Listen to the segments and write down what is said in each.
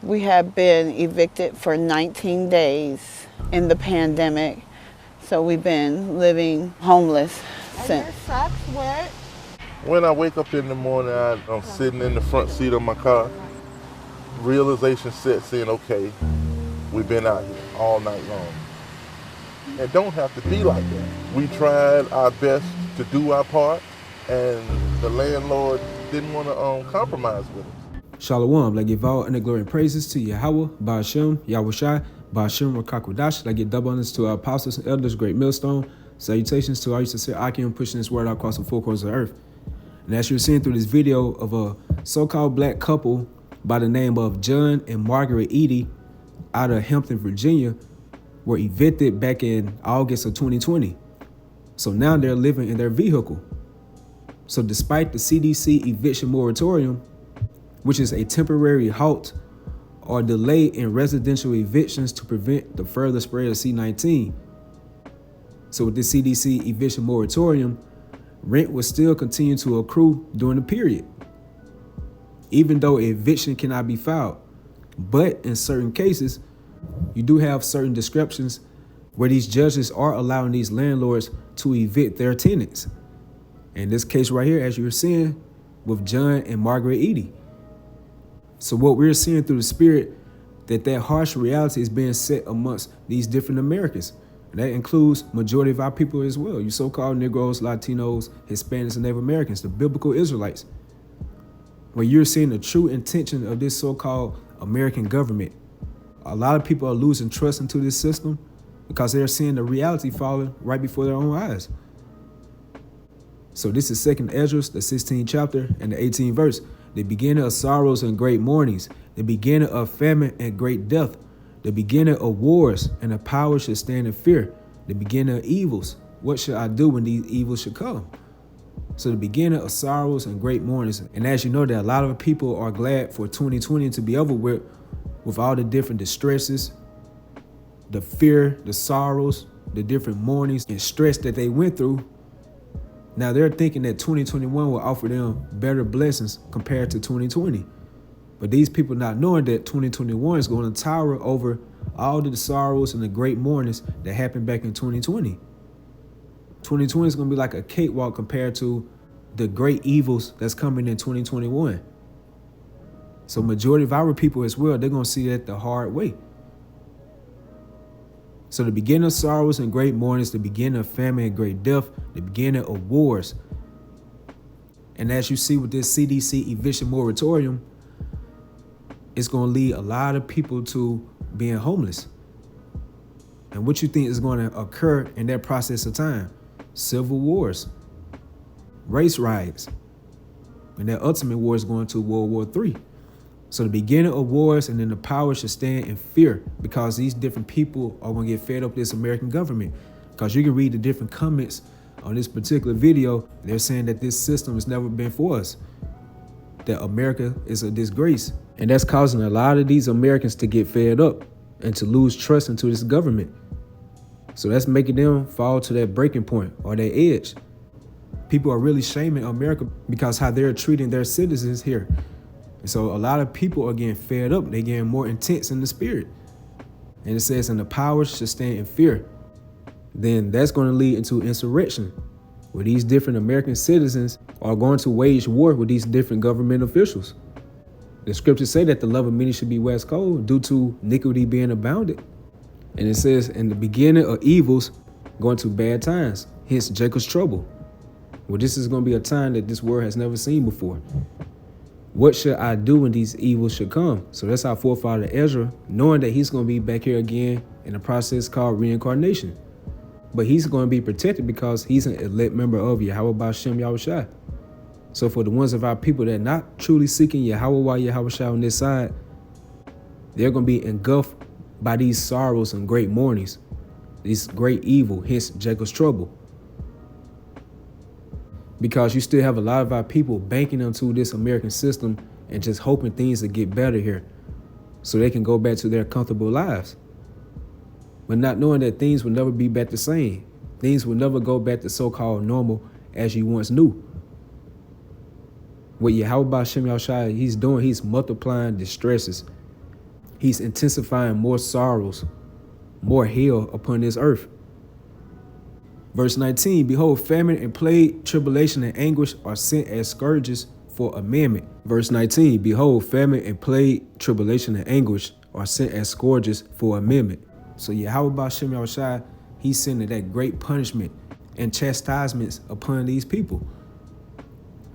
We have been evicted for 19 days in the pandemic, so we've been living homeless since. Are your socks wet? When I wake up in the morning, I'm sitting in the front seat of my car. Realization sets in, okay, we've been out here all night long. It don't have to be like that. We tried our best to do our part, and the landlord didn't want to compromise with us. Shalom, like give all and the glory and praises to Yahweh, Ba'ashem, Yahushai, Ba'ashem, Rakakwadash, like give double honors to our apostles and elders, great millstone. Salutations to our sincere Akim pushing this word out across the four corners of the earth. And as you're seeing through this video of a so-called black couple by the name of John and Margaret Eady out of Hampton, Virginia, were evicted back in August of 2020. So now they're living in their vehicle. So despite the CDC eviction moratorium, which is a temporary halt or delay in residential evictions to prevent the further spread of C-19. So with the CDC eviction moratorium, rent will still continue to accrue during the period, even though eviction cannot be filed. But in certain cases, you do have certain descriptions where these judges are allowing these landlords to evict their tenants. In this case right here, as you're seeing with John and Margaret Eady. So what we're seeing through the spirit, that harsh reality is being set amongst these different Americans. And that includes majority of our people as well. You so-called Negroes, Latinos, Hispanics, and Native Americans, the biblical Israelites. Where you're seeing the true intention of this so-called American government. A lot of people are losing trust into this system because they're seeing the reality falling right before their own eyes. So this is 2nd Ezra, the 16th chapter and the 18th verse. The beginning of sorrows and great mournings, the beginning of famine and great death, the beginning of wars, and the power should stand in fear, the beginning of evils. What should I do when these evils should come? So the beginning of sorrows and great mournings. And as you know, that a lot of people are glad for 2020 to be over with all the different distresses, the fear, the sorrows, the different mournings and stress that they went through. Now they're thinking that 2021 will offer them better blessings compared to 2020. But these people not knowing that 2021 is going to tower over all the sorrows and the great mournings that happened back in 2020. 2020 is going to be like a cakewalk compared to the great evils that's coming in 2021. So majority of our people as well, they're going to see that the hard way. So the beginning of sorrows and great mournings, the beginning of famine and great death, the beginning of wars. And as you see with this CDC eviction moratorium, it's going to lead a lot of people to being homeless. And what you think is going to occur in that process of time? Civil wars, race riots, and that ultimate war is going to World War III. So the beginning of wars, and then the power should stand in fear because these different people are going to get fed up with this American government. Because you can read the different comments on this particular video. They're saying that this system has never been for us, that America is a disgrace. And that's causing a lot of these Americans to get fed up and to lose trust into this government. So that's making them fall to that breaking point or that edge. People are really shaming America because how they're treating their citizens here. And so a lot of people are getting fed up. They're getting more intense in the spirit. And it says, and the power should stand in fear. Then that's going to lead into insurrection, where these different American citizens are going to wage war with these different government officials. The scriptures say that the love of many should be waxed cold due to iniquity being abounded. And it says, in the beginning of evils, going to bad times, hence Jacob's trouble. Well, this is going to be a time that this world has never seen before. What should I do when these evils should come? So that's our forefather Ezra, knowing that he's going to be back here again in a process called reincarnation. But he's going to be protected because he's an elect member of Yahweh Ba'ashem Yahushai. So for the ones of our people that are not truly seeking Yahweh Yahushai on this side, they're going to be engulfed by these sorrows and great mournings, this great evil, hence Jacob's trouble. Because you still have a lot of our people banking onto this American system and just hoping things will get better here so they can go back to their comfortable lives. But not knowing that things will never be back the same. Things will never go back to so-called normal as you once knew. What Yahweh Ba'ashem Yahushai, he's doing, he's multiplying distresses. He's intensifying more sorrows, more hell upon this earth. Verse 19, behold, famine and plague, tribulation and anguish are sent as scourges for amendment. Verse 19, behold, famine and plague, tribulation and anguish are sent as scourges for amendment. So Yahweh Ba'Shem Yahushua, he's sending that great punishment and chastisements upon these people.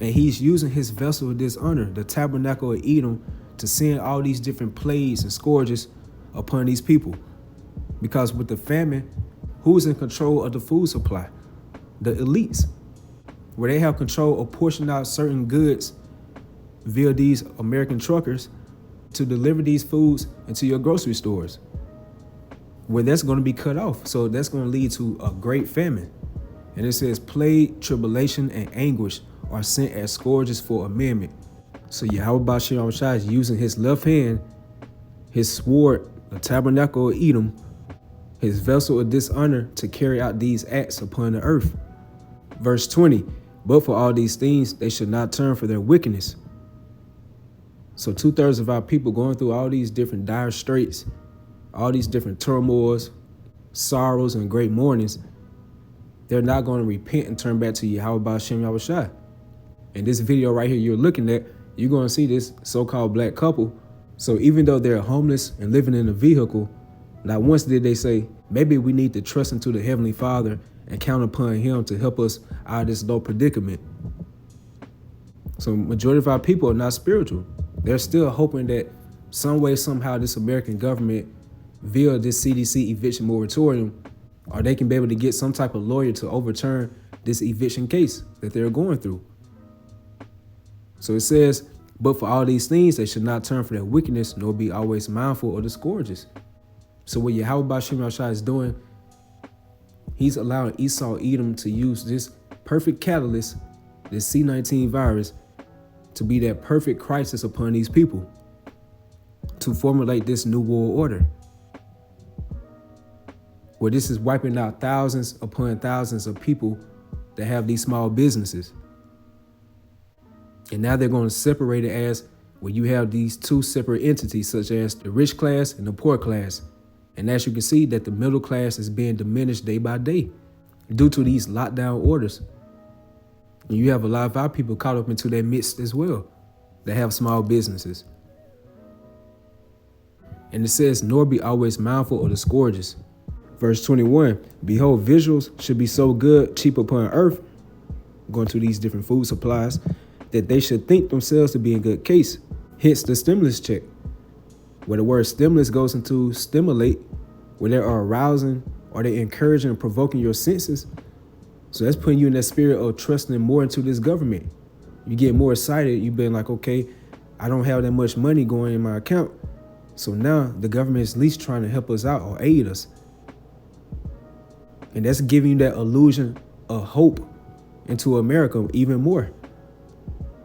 And he's using his vessel of dishonor, the tabernacle of Edom, to send all these different plagues and scourges upon these people. Because with the famine, who's in control of the food supply? The elites, where they have control of portioning out certain goods via these American truckers to deliver these foods into your grocery stores, where that's going to be cut off. So that's going to lead to a great famine. And it says plague, tribulation, and anguish are sent as scourges for amendment. So Yahweh Ba'Shem Yahushua is using his left hand, his sword, the tabernacle of Edom, his vessel of dishonor, to carry out these acts upon the earth. Verse 20, but for all these things, they should not turn for their wickedness. So 2/3 of our people going through all these different dire straits, all these different turmoils, sorrows, and great mournings, they're not going to repent and turn back to Yahweh Ba'Shem Yahushua. In this video right here you're looking at, you're going to see this so-called black couple. So even though they're homeless and living in a vehicle, not once did they say, maybe we need to trust into the Heavenly Father and count upon him to help us out of this low predicament. So majority of our people are not spiritual. They're still hoping that some way, somehow, this American government, via this CDC eviction moratorium, or they can be able to get some type of lawyer to overturn this eviction case that they're going through. So it says, but for all these things, they should not turn for their wickedness, nor be always mindful of the scourges. So what Yahweh Ba'Shem Yahushua is doing, he's allowing Esau Edom to use this perfect catalyst, this C-19 virus, to be that perfect crisis upon these people, to formulate this new world order, where this is wiping out thousands upon thousands of people that have these small businesses. And now they're going to separate it as where you have these two separate entities, such as the rich class and the poor class. And as you can see, that the middle class is being diminished day by day due to these lockdown orders. And you have a lot of our people caught up into their midst as well that have small businesses. And it says, nor be always mindful of the scourges. Verse 21, behold, visuals should be so good, cheap upon earth, going to these different food supplies, that they should think themselves to be in good case. Hence the stimulus check, where the word stimulus goes into stimulate, where they are arousing or they encouraging and provoking your senses. So that's putting you in that spirit of trusting more into this government. You get more excited. You've been like, okay, I don't have that much money going in my account. So now the government is at least trying to help us out or aid us. And that's giving you that illusion of hope into America even more.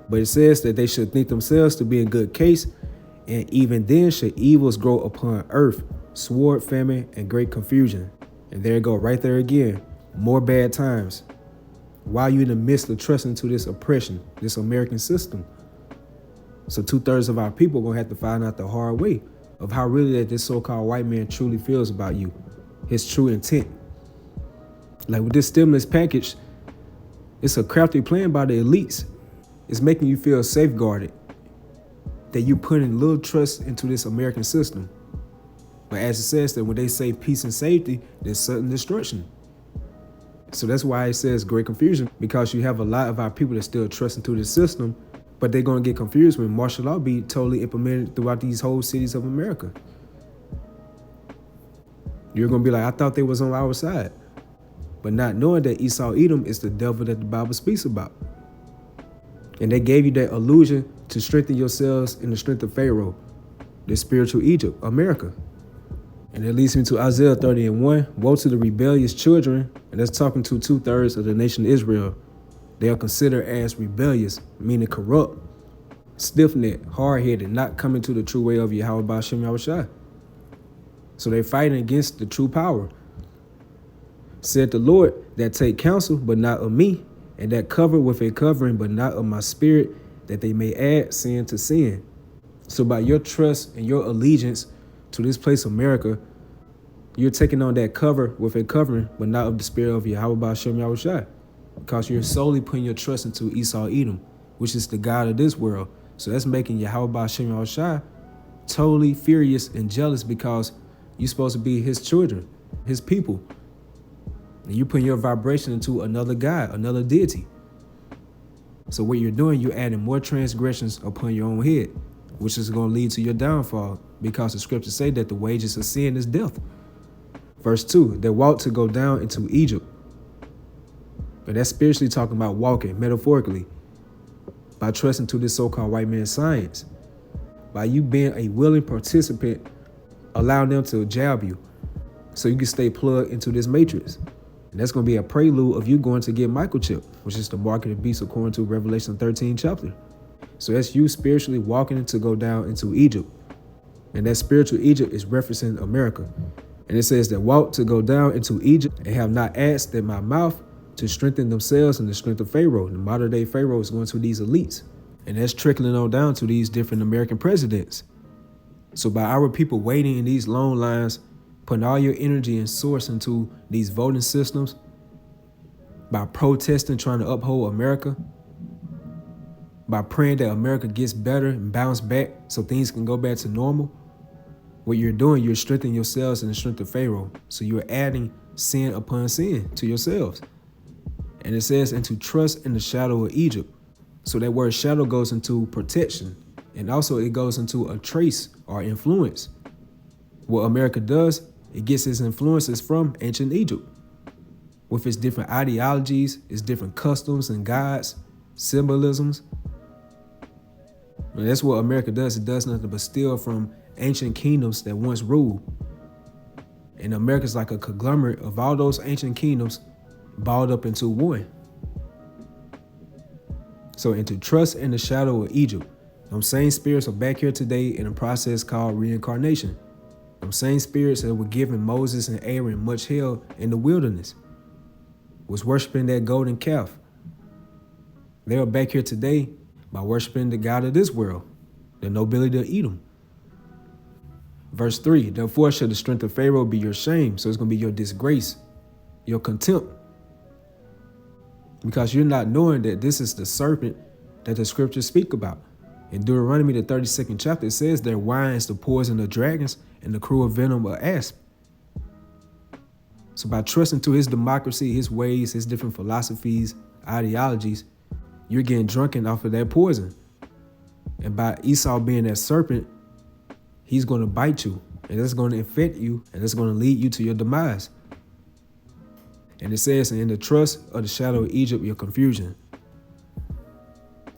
But it says that they should think themselves to be in good case, and even then should evils grow upon earth, sword, famine, and great confusion. And there you go, right there again, more bad times. While you're in the midst of trusting to this oppression, this American system. So 2/3 of our people are going to have to find out the hard way of how really that this so-called white man truly feels about you, his true intent. Like with this stimulus package, it's a crafty plan by the elites. It's making you feel safeguarded, that you're putting little trust into this American system. But as it says that when they say peace and safety, there's sudden destruction. So that's why it says great confusion, because you have a lot of our people that still trust into this system, but they're going to get confused when martial law be totally implemented throughout these whole cities of America. You're going to be like, I thought they was on our side. But not knowing that Esau Edom is the devil that the Bible speaks about. And they gave you that illusion to strengthen yourselves in the strength of Pharaoh, the spiritual Egypt, America. And it leads me to Isaiah 30:1. Woe to the rebellious children. And that's talking to 2/3 of the nation of Israel. They are considered as rebellious, meaning corrupt, stiff-necked, hard-headed, not coming to the true way of Yahweh Ba'Shem Yahushua. So they're fighting against the true power. Said the Lord, that take counsel, but not of me, and that cover with a covering, but not of my spirit, that they may add sin to sin. So by your trust and your allegiance to this place, America, you're taking on that cover with a covering, but not of the spirit of Yahweh Ba'Shem Yahushua, because you're solely putting your trust into Esau Edom, which is the God of this world. So that's making Yahweh Ba'Shem Yahushua totally furious and jealous, because you're supposed to be his children, his people. And you're putting your vibration into another God, another deity. So what you're doing, you're adding more transgressions upon your own head, which is going to lead to your downfall, because the scriptures say that the wages of sin is death. Verse 2, they walked to go down into Egypt. But that's spiritually talking about walking, metaphorically, by trusting to this so-called white man's science. By you being a willing participant, allowing them to jab you so you can stay plugged into this matrix. And that's going to be a prelude of you going to get microchipped, which is the mark of the beast according to Revelation 13 chapter. So that's you spiritually walking to go down into Egypt. And that spiritual Egypt is referencing America. And it says that walk to go down into Egypt and have not asked at my mouth to strengthen themselves in the strength of Pharaoh. The modern day Pharaoh is going to these elites. And that's trickling on down to these different American presidents. So by our people waiting in these long lines, putting all your energy and source into these voting systems, by protesting, trying to uphold America, by praying that America gets better and bounce back so things can go back to normal, what you're doing, you're strengthening yourselves in the strength of Pharaoh. So you're adding sin upon sin to yourselves. And it says, and to trust in the shadow of Egypt. So that word shadow goes into protection. And also it goes into a trace or influence. What America does, it gets its influences from ancient Egypt, with its different ideologies, its different customs and gods, symbolisms. And that's what America does. It does nothing but steal from ancient kingdoms that once ruled. And America's like a conglomerate of all those ancient kingdoms balled up into one. So, and to trust in the shadow of Egypt. Them same spirits are back here today in a process called reincarnation. Them same spirits that were giving Moses and Aaron much hell in the wilderness was worshiping that golden calf. They are back here today by worshiping the God of this world, the nobility of Edom. Verse 3, therefore shall the strength of Pharaoh be your shame. So it's going to be your disgrace, your contempt. Because you're not knowing that this is the serpent that the scriptures speak about. In Deuteronomy, the 32nd chapter, it says their wine is the poison of dragons and the cruel venom of asp. So by trusting to his democracy, his ways, his different philosophies, ideologies, you're getting drunken off of that poison. And by Esau being that serpent, he's going to bite you, and that's going to infect you, and that's going to lead you to your demise. And it says, in the trust of the shadow of Egypt, your confusion.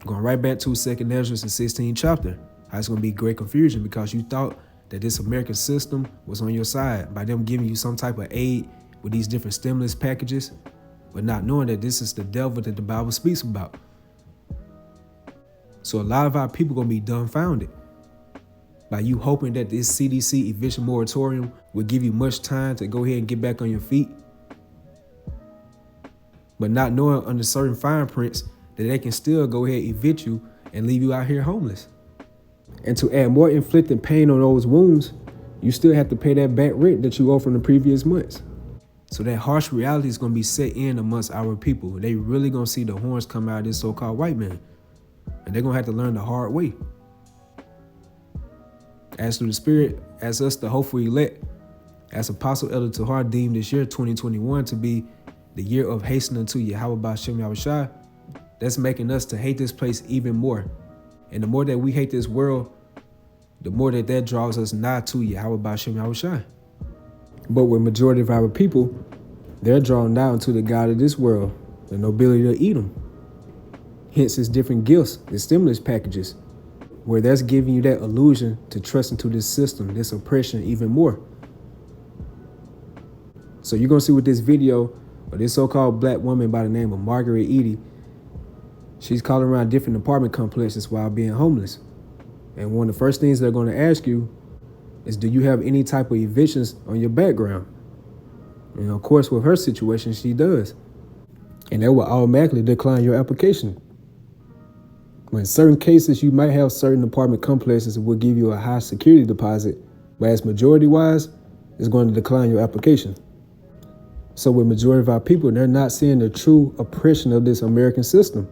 Going right back to 2nd Ezra, the 16th chapter. How it's going to be great confusion because you thought that this American system was on your side by them giving you some type of aid with these different stimulus packages, but not knowing that this is the devil that the Bible speaks about. So a lot of our people going to be dumbfounded by you hoping that this CDC eviction moratorium will give you much time to go ahead and get back on your feet, but not knowing under certain fine prints that they can still go ahead and evict you and leave you out here homeless. And to add more inflicting pain on those wounds, you still have to pay that back rent that you owe from the previous months. So that harsh reality is going to be set in amongst our people. They really going to see the horns come out of this so-called white man. And they're going to have to learn the hard way. As through the Spirit, as us the hopeful elect, as Apostle Elder Tahar deemed this year 2021 to be the year of hastening to Yahweh Ba'Shem Yahushua, that's making us to hate this place even more. And the more that we hate this world, the more that draws us nigh to Yahweh Ba'Shem Yahushua. But with majority of our people, they're drawn down to the God of this world, the nobility of Edom. Hence its different gifts, the stimulus packages, where that's giving you that illusion to trust into this system, this oppression even more. So you're going to see with this video of this so-called black woman by the name of Margaret Edie. She's calling around different apartment complexes while being homeless. And one of the first things they're going to ask you is, do you have any type of evictions on your background? And of course, with her situation, she does. And that will automatically decline your application. When in certain cases, you might have certain apartment complexes that will give you a high security deposit, But as majority-wise, it's going to decline your application. So with majority of our people, they're not seeing the true oppression of this American system.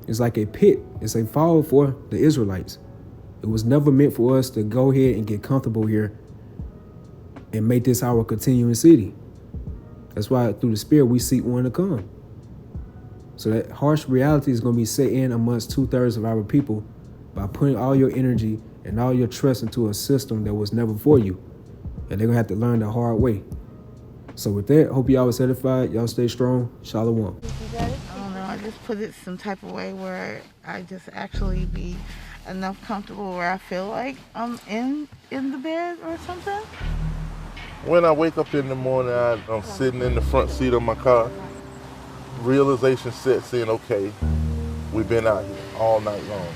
It's like a pit. It's a fall for the Israelites. It was never meant for us to go ahead and get comfortable here and make this our continuing city. That's why through the Spirit, we seek one to come. So that harsh reality is going to be set in amongst 2/3 of our people by putting all your energy and all your trust into a system that was never for you. And they're going to have to learn the hard way. So with that, hope y'all was edified. Y'all stay strong. Shalom. You got it? I don't know. I just put it some type of way where I just actually be enough comfortable where I feel like I'm in the bed or something. When I wake up in the morning, I'm sitting in the front seat of my car. Realization sets in, okay, we've been out here all night long.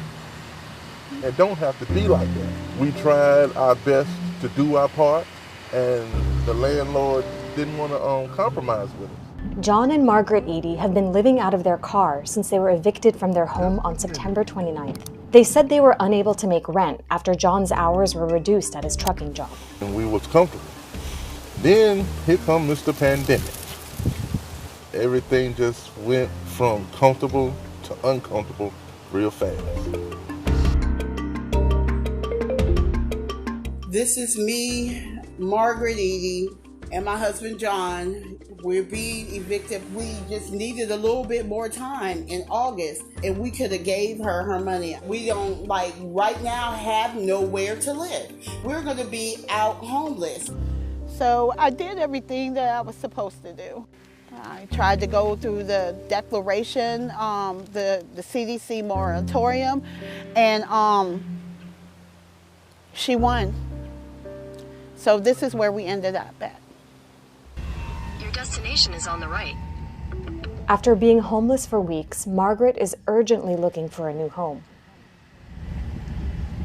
It don't have to be like that. We tried our best to do our part, and the landlord didn't want to compromise with us. John and Margaret Eady have been living out of their car since they were evicted from their home on September 29th. They said they were unable to make rent after John's hours were reduced at his trucking job. And we was comfortable. Then here come Mr. Pandemic. Everything just went from comfortable to uncomfortable real fast. This is me, Margaret Eady, and my husband John. We're being evicted. We just needed a little bit more time in August, and we could have gave her money. We don't, right now, have nowhere to live. We're going to be out homeless. So I did everything that I was supposed to do. I tried to go through the declaration, the CDC moratorium, and she won. So this is where we ended up at. Your destination is on the right. After being homeless for weeks, Margaret is urgently looking for a new home.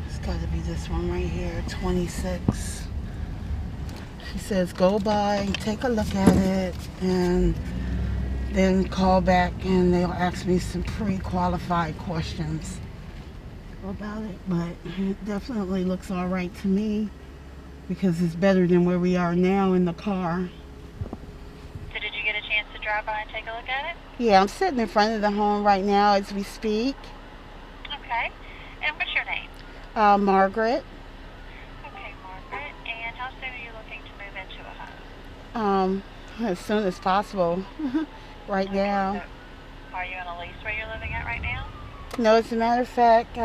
It's got to be this one right here, 26. She says, go by, take a look at it, and then call back and they'll ask me some pre-qualified questions about it. But it definitely looks all right to me because it's better than where we are now in the car. So did you get a chance to drive by and take a look at it? Yeah, I'm sitting in front of the home right now as we speak. Okay. And what's your name? Margaret. Okay, Margaret. And how soon are you looking to move into a home? As soon as possible. Right now. So are you on a lease where you're living at right now? No, as a matter of fact,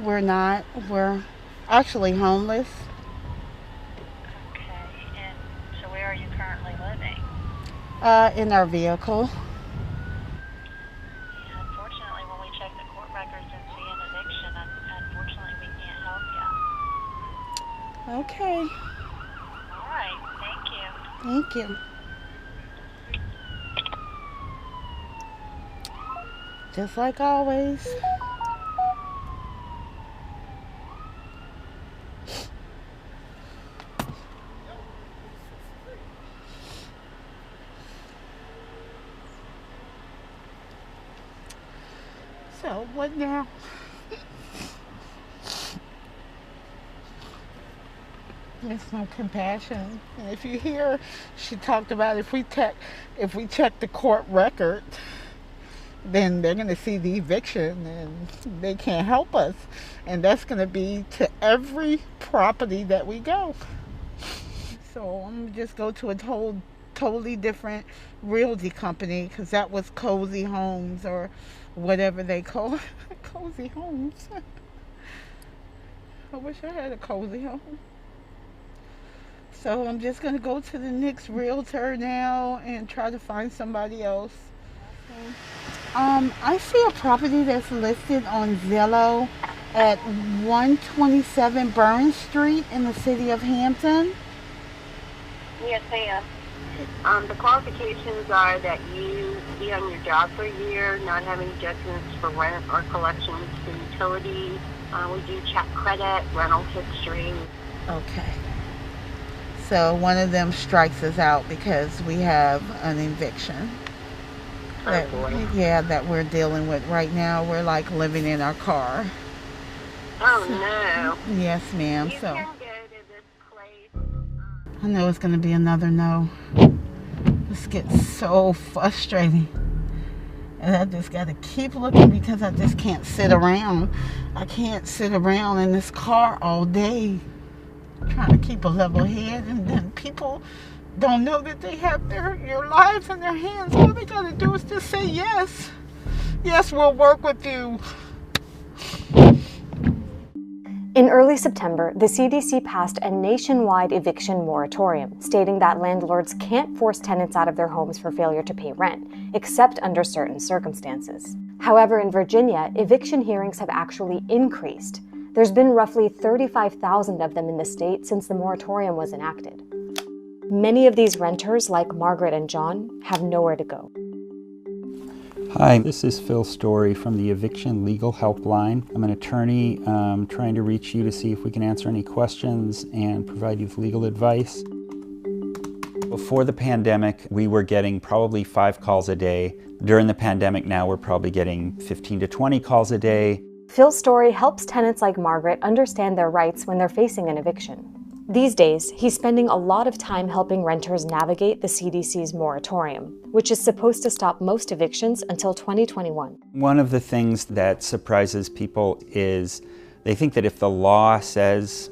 we're not. We're actually homeless. Okay. And so where are you currently living? In our vehicle. Yeah, unfortunately, when we check the court records and see an eviction, unfortunately, we can't help you. Okay. All right. Thank you. Thank you. Just like always. So, what now? It's no compassion. And if you hear, she talked about if we check the court record, then they're going to see the eviction and they can't help us. And that's going to be to every property that we go. So I'm going to just go to a totally different realty company because that was Cozy Homes or whatever they call it. Cozy Homes. I wish I had a cozy home. So I'm just going to go to the next realtor now and try to find somebody else. I see a property that's listed on Zillow at 127 Burns Street in the city of Hampton. Yes, ma'am. The qualifications are that you be on your job for a year, not having judgments for rent or collections for utilities. We do check credit, rental history. Okay. So one of them strikes us out because we have an eviction. That we're dealing with right now. We're like living in our car. Oh, no. Yes, ma'am. You So can go to this I know it's going to be another no. This gets so frustrating. And I just got to keep looking because I just can't sit around. I can't sit around in this car all day trying to keep a level head, and then people don't know that they have your lives in their hands. All they got to do is just say yes. Yes, we'll work with you. In early September, the CDC passed a nationwide eviction moratorium, stating that landlords can't force tenants out of their homes for failure to pay rent, except under certain circumstances. However, in Virginia, eviction hearings have actually increased. There's been roughly 35,000 of them in the state since the moratorium was enacted. Many of these renters, like Margaret and John, have nowhere to go. Hi, this is Phil Story from the Eviction Legal Helpline. I'm an attorney trying to reach you to see if we can answer any questions and provide you with legal advice. Before the pandemic, we were getting probably 5 calls a day. During the pandemic now, we're probably getting 15 to 20 calls a day. Phil's story helps tenants like Margaret understand their rights when they're facing an eviction. These days, he's spending a lot of time helping renters navigate the CDC's moratorium, which is supposed to stop most evictions until 2021. One of the things that surprises people is they think that if the law says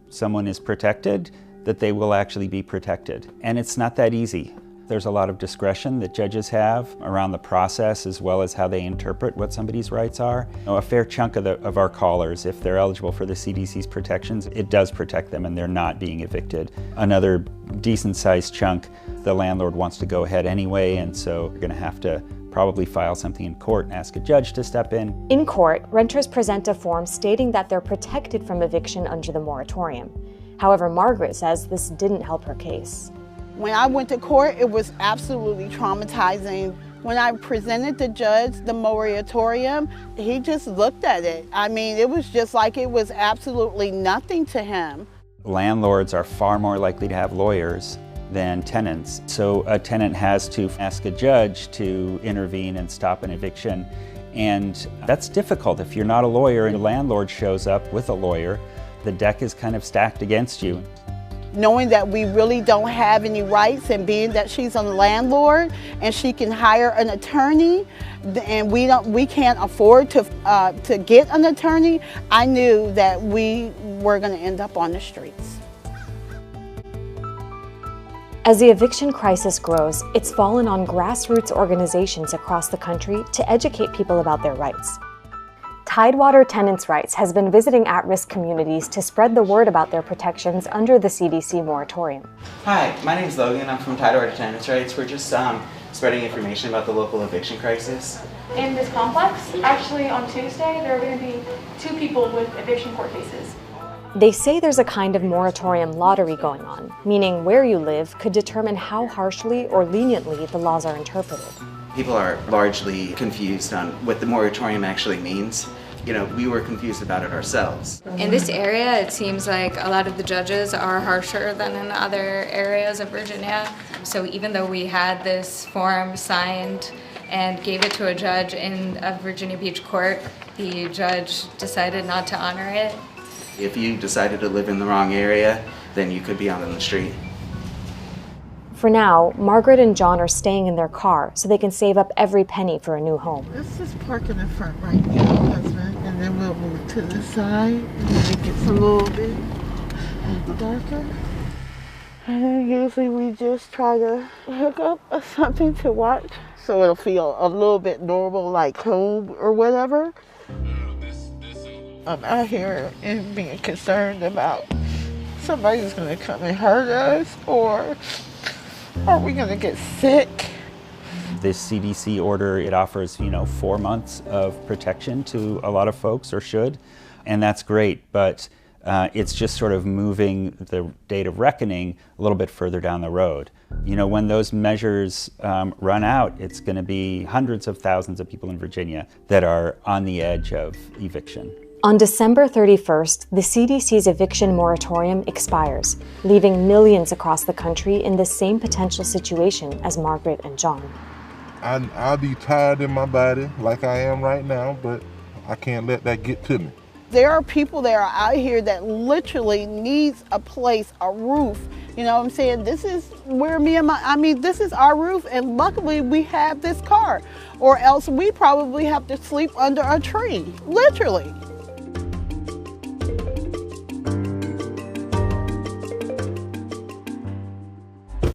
someone is protected, that they will actually be protected. And it's not that easy. There's a lot of discretion that judges have around the process as well as how they interpret what somebody's rights are. A fair chunk of our callers, if they're eligible for the CDC's protections, it does protect them and they're not being evicted. Another decent-sized chunk, the landlord wants to go ahead anyway, and so you're going to have to probably file something in court and ask a judge to step in. In court, renters present a form stating that they're protected from eviction under the moratorium. However, Margaret says this didn't help her case. When I went to court, it was absolutely traumatizing. When I presented the judge the moratorium, he just looked at it. I mean, it was just like it was absolutely nothing to him. Landlords are far more likely to have lawyers than tenants. So a tenant has to ask a judge to intervene and stop an eviction. And that's difficult. If you're not a lawyer and the landlord shows up with a lawyer, the deck is kind of stacked against you. Knowing that we really don't have any rights, and being that she's a landlord and she can hire an attorney, and we can't afford to get an attorney, I knew that we were going to end up on the streets. As the eviction crisis grows, it's fallen on grassroots organizations across the country to educate people about their rights. Tidewater Tenants' Rights has been visiting at-risk communities to spread the word about their protections under the CDC moratorium. Hi, my name is Logan. I'm from Tidewater Tenants' Rights. We're just spreading information about the local eviction crisis. In this complex, actually on Tuesday, there are going to be 2 people with eviction court cases. They say there's a kind of moratorium lottery going on, meaning where you live could determine how harshly or leniently the laws are interpreted. People are largely confused on what the moratorium actually means. You know, we were confused about it ourselves. In this area, it seems like a lot of the judges are harsher than in other areas of Virginia. So even though we had this form signed and gave it to a judge in a Virginia Beach court, the judge decided not to honor it. If you decided to live in the wrong area, then you could be out on the street. For now, Margaret and John are staying in their car so they can save up every penny for a new home. Let's just park in the front right now, husband, and then we'll move to the side, and then it gets a little bit darker. And usually we just try to hook up something to watch so it'll feel a little bit normal, like home or whatever. I'm out here and being concerned about somebody's going to come and hurt us, or are we going to get sick? This CDC order, it offers, 4 months of protection to a lot of folks, or should, and that's great, but it's just sort of moving the date of reckoning a little bit further down the road. When those measures run out, it's going to be hundreds of thousands of people in Virginia that are on the edge of eviction. On December 31st, the CDC's eviction moratorium expires, leaving millions across the country in the same potential situation as Margaret and John. I'll be tired in my body like I am right now, but I can't let that get to me. There are people that are out here that literally needs a place, a roof. You know what I'm saying? This is where this is our roof, and luckily we have this car, or else we probably have to sleep under a tree, literally.